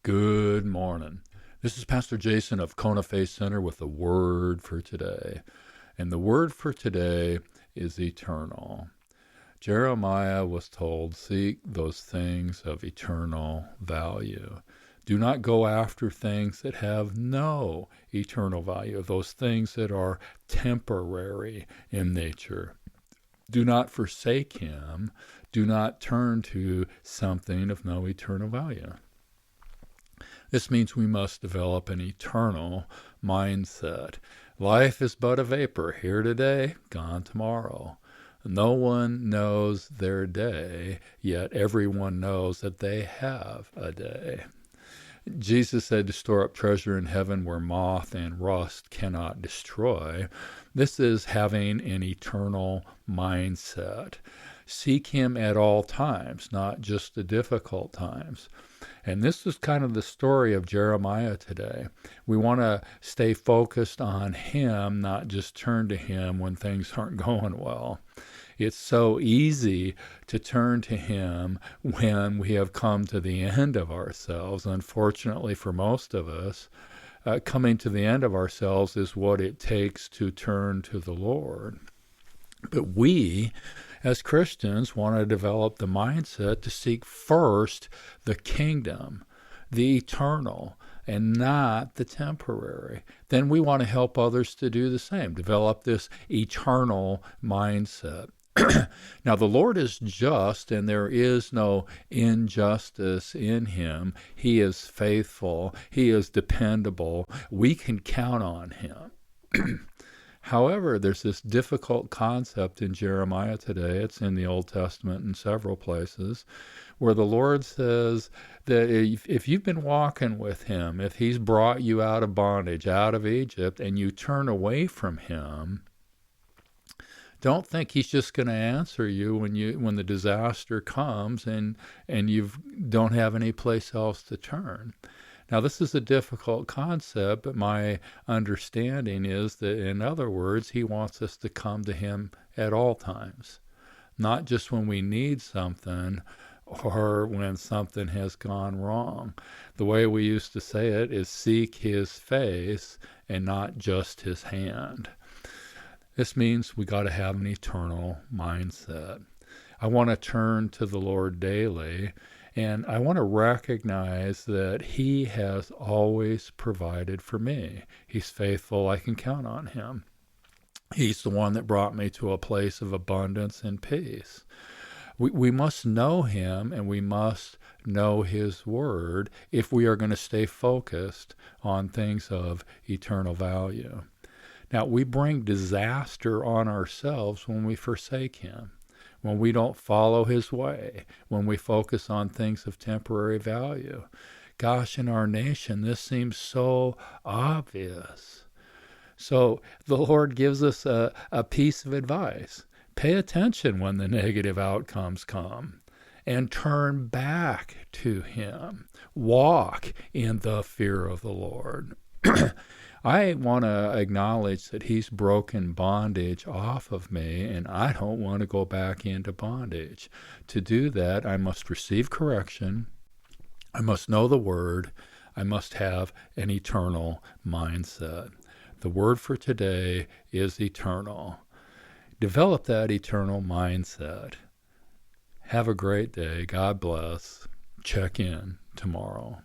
Good morning. This is Pastor Jason of Kona Faith Center with the word for today. And the word for today is eternal. Jeremiah was told, seek those things of eternal value. Do not go after things that have no eternal value, those things that are temporary in nature. Do not forsake him. Do not turn to something of no eternal value. This means we must develop an eternal mindset. Life is but a vapor, here today, gone tomorrow. No one knows their day, yet everyone knows that they have a day. Jesus said to store up treasure in heaven where moth and rust cannot destroy. This is having an eternal mindset. Seek him at all times, not just the difficult times. And this is kind of the story of Jeremiah today. We want to stay focused on him, not just turn to him when things aren't going well. It's so easy to turn to him when we have come to the end of ourselves. Unfortunately, for most of us, coming to the end of ourselves is what it takes to turn to the Lord. But we, as Christians, want to develop the mindset to seek first the kingdom, the eternal, and not the temporary. Then we want to help others to do the same, develop this eternal mindset. Now, the Lord is just, and there is no injustice in him. He is faithful. He is dependable. We can count on him. However, there's this difficult concept in Jeremiah today. It's in the Old Testament in several places, where the Lord says that if you've been walking with him, if he's brought you out of bondage, out of Egypt, and you turn away from him, don't think he's just going to answer you when the disaster comes and you don't have any place else to turn. Now, this is a difficult concept, but my understanding is that, in other words, he wants us to come to him at all times, not just when we need something or when something has gone wrong. The way we used to say it is seek his face and not just his hand. This means we got to have an eternal mindset. I want to turn to the Lord daily, and I want to recognize that he has always provided for me. He's faithful. I can count on him. He's the one that brought me to a place of abundance and peace. We must know him, and we must know his word if we are going to stay focused on things of eternal value. Now, we bring disaster on ourselves when we forsake him, when we don't follow his way, when we focus on things of temporary value. Gosh, in our nation, this seems so obvious. So the Lord gives us a piece of advice. Pay attention when the negative outcomes come and turn back to him. Walk in the fear of the Lord. I want to acknowledge that he's broken bondage off of me, and I don't want to go back into bondage. To do that, I must receive correction. I must know the word. I must have an eternal mindset. The word for today is eternal. Develop that eternal mindset. Have a great day. God bless. Check in tomorrow.